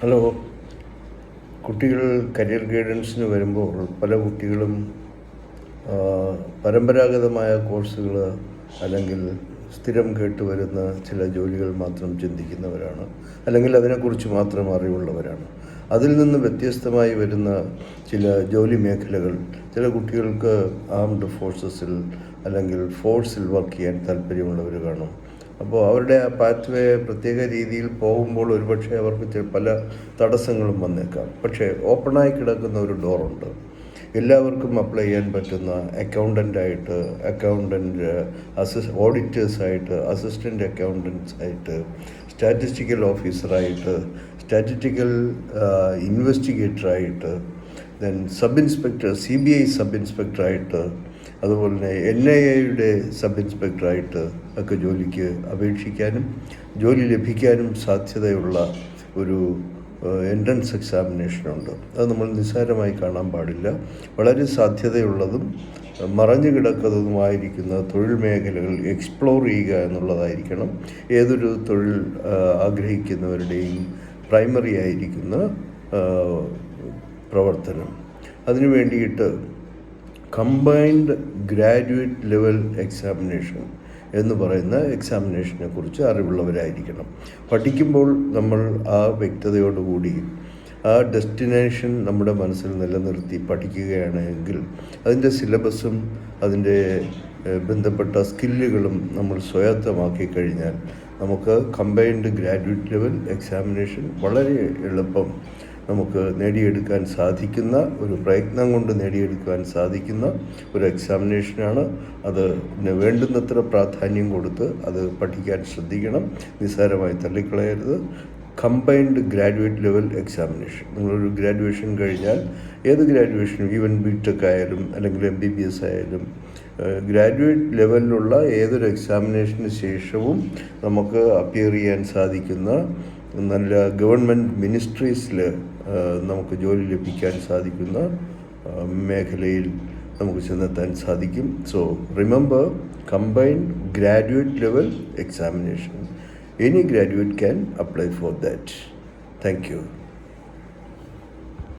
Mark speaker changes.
Speaker 1: Hello. കുട്ടികൾ career ഗൈഡൻസിന് വരുമ്പോൾ പല കുട്ടികളും പരമ്പരാഗതമായ കോഴ്സുകൾ അല്ലെങ്കിൽ സ്ഥിരം കേട്ടുവരുന്ന ചില ജോലികൾ മാത്രം ചിന്തിക്കുന്നവരാണ്, അല്ലെങ്കിൽ അതിനെക്കുറിച്ച് മാത്രം അറിവുള്ളവരാണ്. അതിൽ നിന്ന് വ്യത്യസ്തമായി വരുന്ന ചില ജോലി മേഖലകൾ ചില കുട്ടികൾക്ക് ആംഡ് ഫോഴ്സസിൽ അല്ലെങ്കിൽ ഫോഴ്സിൽ വർക്ക് ചെയ്യാൻ താല്പര്യമുള്ളവർ കാണും. അപ്പോൾ അവരുടെ ആ പാത്ത് വേ പ്രത്യേക രീതിയിൽ പോകുമ്പോൾ ഒരുപക്ഷെ അവർക്ക് പല തടസ്സങ്ങളും വന്നേക്കാം. പക്ഷേ ഓപ്പണായി കിടക്കുന്ന ഒരു ഡോറുണ്ട്. എല്ലാവർക്കും അപ്ലൈ ചെയ്യാൻ പറ്റുന്ന അക്കൗണ്ടൻ്റായിട്ട്, ഓഡിറ്റേഴ്സായിട്ട്, അസിസ്റ്റൻ്റ് അക്കൗണ്ടൻസായിട്ട്, സ്റ്റാറ്റിസ്റ്റിക്കൽ ഓഫീസറായിട്ട്, സ്റ്റാറ്റിസ്റ്റിക്കൽ ഇൻവെസ്റ്റിഗേറ്ററായിട്ട്, then sub inspector, CBI sub ഇൻസ്പെക്ടറായിട്ട്, അതുപോലെ തന്നെ NIA സബ് ഇൻസ്പെക്ടറായിട്ട് ഒക്കെ ജോലിക്ക് അപേക്ഷിക്കാനും ജോലി ലഭിക്കാനും സാധ്യതയുള്ള ഒരു എൻട്രൻസ് എക്സാമിനേഷനുണ്ട്. അത് നമ്മൾ നിസ്സാരമായി കാണാൻ പാടില്ല. വളരെ സാധ്യതയുള്ളതും മറഞ്ഞു കിടക്കുന്നതുമായിരിക്കുന്ന തൊഴിൽ മേഖലകൾ എക്സ്പ്ലോർ ചെയ്യുക എന്നുള്ളതായിരിക്കണം ഏതൊരു തൊഴിൽ ആഗ്രഹിക്കുന്നവരുടെയും പ്രൈമറി ആയിരിക്കുന്ന പ്രവർത്തനം. അതിനു വേണ്ടിയിട്ട് കമ്പൈൻഡ് ഗ്രാജുവേറ്റ് ലെവൽ എക്സാമിനേഷൻ എന്ന് പറയുന്ന എക്സാമിനേഷനെ കുറിച്ച് അറിവുള്ളവരായിരിക്കണം. പഠിക്കുമ്പോൾ നമ്മൾ ആ വ്യക്തതയോടുകൂടി ആ ഡെസ്റ്റിനേഷൻ നമ്മുടെ മനസ്സിൽ നിലനിർത്തി പഠിക്കുകയാണെങ്കിൽ അതിൻ്റെ സിലബസും അതിൻ്റെ ബന്ധപ്പെട്ട സ്കില്ലുകളും നമ്മൾ സ്വായത്തമാക്കി കഴിഞ്ഞാൽ നമുക്ക് കമ്പൈൻഡ് ഗ്രാജുവേറ്റ് ലെവൽ എക്സാമിനേഷൻ വളരെ എളുപ്പം നമുക്ക് നേടിയെടുക്കാൻ സാധിക്കുന്ന, ഒരു പ്രയത്നം കൊണ്ട് നേടിയെടുക്കാൻ സാധിക്കുന്ന ഒരു എക്സാമിനേഷനാണ്. അത് വേണ്ടുന്നത്ര പ്രാധാന്യം കൊടുത്ത് അത് പഠിക്കാൻ ശ്രദ്ധിക്കണം. നിസ്സാരമായി തള്ളിക്കളയരുത്. Combined graduate level examination. നിങ്ങളൊരു ഗ്രാജുവേഷൻ കഴിഞ്ഞാൽ, ഏത് ഗ്രാജുവേഷനും, ഈവൻ BTech ആയാലും അല്ലെങ്കിൽ MBBS ആയാലും, ഗ്രാജുവേറ്റ് ലെവലിലുള്ള ഏതൊരു എക്സാമിനേഷന് ശേഷവും നമുക്ക് അപ്പിയർ ചെയ്യാൻ സാധിക്കുന്ന നല്ല ഗവൺമെൻറ് മിനിസ്ട്രീസിൽ നമുക്ക് ജോലി ലഭിക്കാൻ സാധിക്കുന്ന മേഖലയിൽ നമുക്ക് ചെന്നെത്താൻ സാധിക്കും. So remember, combined graduate level examination. Any graduate can apply for that. Thank you.